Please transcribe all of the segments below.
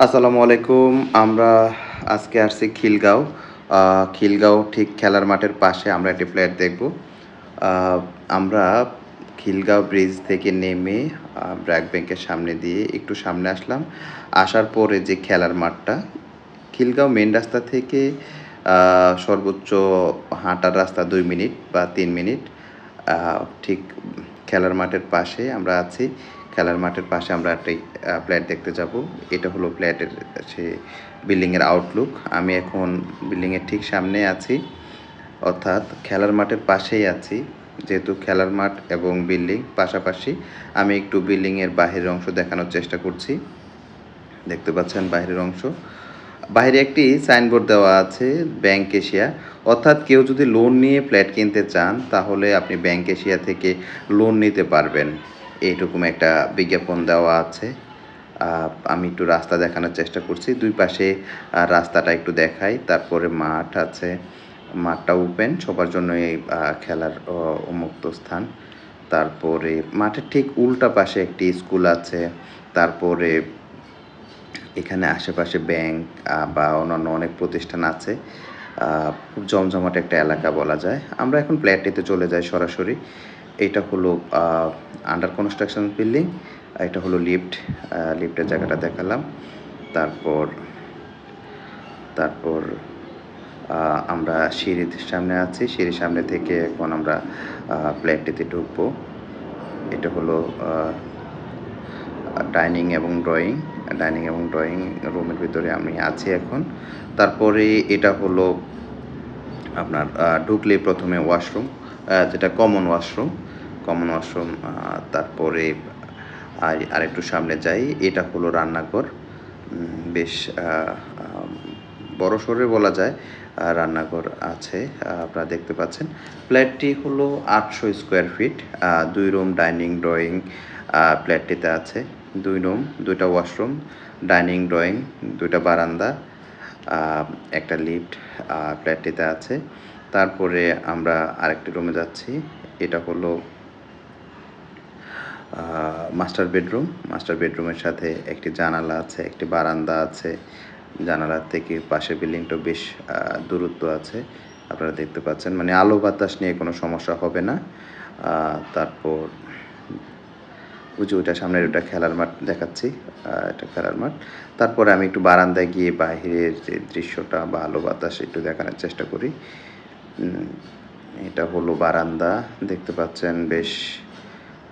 আসসালামু আলাইকুম। আমরা আজকে আসছি খিলগাঁও। খিলগাঁও ঠিক খেলার মাঠের পাশে আমরা একটি ফ্ল্যাট দেখব। আ আমরা খিলগাঁও ব্রিজ থেকে নেমে ব্র্যাক ব্যাংকের সামনে দিয়ে একটু সামনে আসলাম। আসার পরে যে খেলার মাঠটা, খিলগাঁও মেইন রাস্তা থেকে আ সর্বোচ্চ হাঁটার রাস্তা ২ মিনিট বা ৩ মিনিট। আ ঠিক খেলার মাঠের পাশে আমরা আছি। খেলার মাঠের পাশে আমরা একটি ফ্ল্যাট দেখতে যাবো। এটা হলো ফ্ল্যাটের সে বিল্ডিংয়ের আউটলুক। আমি এখন বিল্ডিংয়ের ঠিক সামনে আছি। অর্থাৎ খেলার মাঠের পাশেই আছি। যেহেতু খেলার মাঠ এবং বিল্ডিং পাশাপাশি, আমি একটু বিল্ডিংয়ের বাহিরের অংশ দেখানোর চেষ্টা করছি। দেখতে পাচ্ছেন বাহিরের অংশ। বাহিরে একটি সাইনবোর্ড দেওয়া আছে ব্যাংক এশিয়া। অর্থাৎ কেউ যদি লোন নিয়ে ফ্ল্যাট কিনতে চান, তাহলে আপনি ব্যাংক এশিয়া থেকে লোন নিতে পারবেন। এইরকম একটা বিজ্ঞাপন দেওয়া আছে। আমি একটু রাস্তা দেখানোর চেষ্টা করছি। ২ পাশে রাস্তাটা একটু দেখাই। তারপরে মাঠ আছে। মাঠটা ওপেন, সবার জন্যই খেলার উন্মুক্ত স্থান। তারপরে মাঠের ঠিক উল্টা পাশে একটি স্কুল আছে। তারপরে এখানে আশেপাশে ব্যাংক বা অন্যান্য অনেক প্রতিষ্ঠান আছে। খুব জমজমাট একটা এলাকা বলা যায়। আমরা এখন ফ্ল্যাটটিতে চলে যাই সরাসরি। এটা হলো আ আন্ডার কনস্ট্রাকশন বিল্ডিং। এটা হলো লিফট। লিফটের জায়গাটা দেখালাম। তারপর তারপর আ আমরা সিঁড়ির সামনে আছি। সিঁড়ির সামনে থেকে এখন আমরা ফ্ল্যাটটিতে ঢুকবো। এটা হলো আ ডাইনিং এবং ড্রয়িং। ডাইনিং এবং ড্রয়িং রুমের ভিতরে আমি আছি এখন। তারপরে এটা হলো আপনার ঢুকলেই ১ম এ ওয়াশরুম, যেটা কমন ওয়াশরুম। কমন ওয়াশরুম তারপরে আরেকটু সামনে যাই, এটা হলো রান্নাঘর। বেশ আ আম বড়সড়ই বলা যায়। রান্নাঘর আছে, আপনারা দেখতে পাচ্ছেন। ফ্ল্যাটটি হলো ৮০০ square feet. ২ room, dining, drawing ফ্ল্যাটটিতে আছে। ২ রুম, ২ টা ওয়াশরুম, ডাইনিং, ড্রয়িং, ২ টা বারান্দা, আ একটা লিফট ফ্ল্যাটটিতে আছে। তারপরে আমরা আরেকটি রুমে যাচ্ছি। এটা হলো আ মাস্টার বেডরুম। মাস্টার বেডরুমের সাথে একটি জানালা আছে, একটি বারান্দা আছে। জানালার থেকে পাশের বিল্ডিংটাও বেশ আ দূরত্ব আছে। আপনারা দেখতে পাচ্ছেন। মানে আলো বাতাস নিয়ে কোনো সমস্যা হবে না। আ তারপর ওই যে ওইটা সামনের ওটা খেলার মাঠ দেখাচ্ছি। এটা খেলার মাঠ। তারপরে আমি একটু বারান্দায় গিয়ে বাহিরের যে দৃশ্যটা বা আলো বাতাস একটু দেখানোর চেষ্টা করি। উম এটা হলো বারান্দা। দেখতে পাচ্ছেন বেশ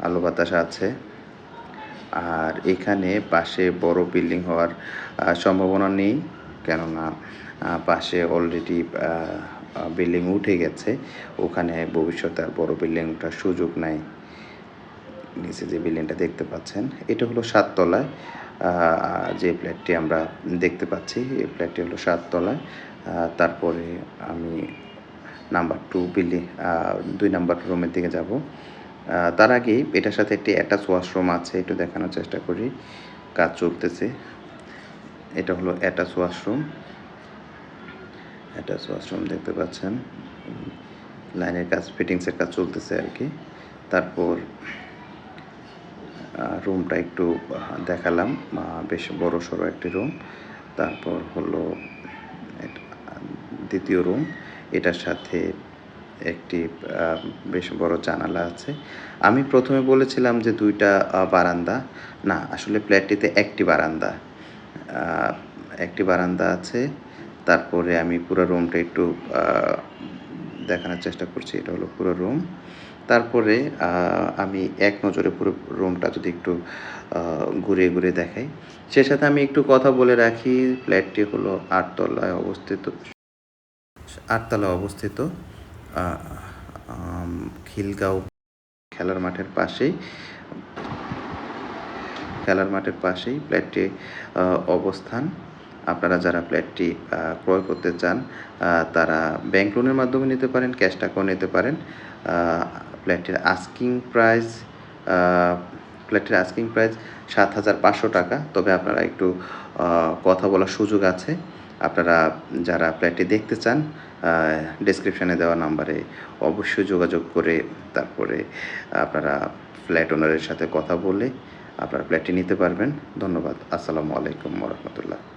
আলো বাতাস আছে। আর এখানে পাশে বড় বিল্ডিং হওয়ার সম্ভাবনা নেই। কেননা পাশে অলরেডি আ আ বিল্ডিং উঠে গেছে। ওখানে ভবিষ্যতে আর বড় বিল্ডিং ওঠার সুযোগ নাই। নিচে যে বিল্ডিংটা দেখতে পাচ্ছেন, এটা হলো ৭ তলায়। আ যে ফ্ল্যাটটি আমরা দেখতে পাচ্ছি, এই ফ্ল্যাটটি হলো ৭ তলায়। তারপরে আমি নাম্বার ২ ২ নাম্বার রুমের দিকে যাব। তার আগেই এটার সাথে একটি অ্যাটাচ ওয়াশরুম আছে, একটু দেখানোর চেষ্টা করি। কাজ চলতেছে। এটা হলো অ্যাটাচ ওয়াশরুম। অ্যাটাচ ওয়াশরুম দেখতে পাচ্ছেন। লাইনের কাজ, ফিটিংসের কাজ চলতেছে আরকি। তারপর রুমটা একটু দেখালাম। বেশ বড়সড় একটি রুম। তারপর হলো এট আ ২য় রুম। এটার সাথে একটি আ বেশ বড় জানালা আছে। আমি ১ম এ বলেছিলাম যে ২ টা বারান্দা। না, আসলে ফ্ল্যাটটিতে একটি বারান্দা। আ একটি বারান্দা আছে। তারপরে আমি পুরা রুমটা একটু আ দেখানোর চেষ্টা করছি। এটা হলো পুরো রুম। তারপরে আ আমি এক নজরে পুরো রুমটা যদি একটু আ ঘুরিয়ে দেখাই। সে সাথে আমি একটু কথা বলে রাখি, ফ্ল্যাটটি হলো ৮ তলায় অবস্থিত। ৮ তলায় অবস্থিত। আ আম খিলগাঁও খেলার মাঠের পাশেই। খেলার মাঠের পাশেই ফ্ল্যাটটি আ অবস্থান। আপনারা যারা ফ্ল্যাটটি ক্রয় করতে চান, তারা ব্যাংক লোনের মাধ্যমে নিতে পারেন, ক্যাশ টাকাও নিতে পারেন। আ ফ্ল্যাটটির আস্কিং প্রাইস আ ফ্ল্যাটটির আস্কিং প্রাইস ৳৭,৫০০। তবে আপনারা একটু আ কথা বলার সুযোগ আছে। আপনারা যারা ফ্ল্যাটটি দেখতে চান, আ ডেসক্রিপশনে দেওয়া নাম্বারে অবশ্যই যোগাযোগ করে তারপরে আপনারা ফ্ল্যাট ওনারের সাথে কথা বলে আপনারা প্লেটটি নিতে পারবেন। ধন্যবাদ। আসসালামু আলাইকুম ওয়া রাহমাতুল্লাহ।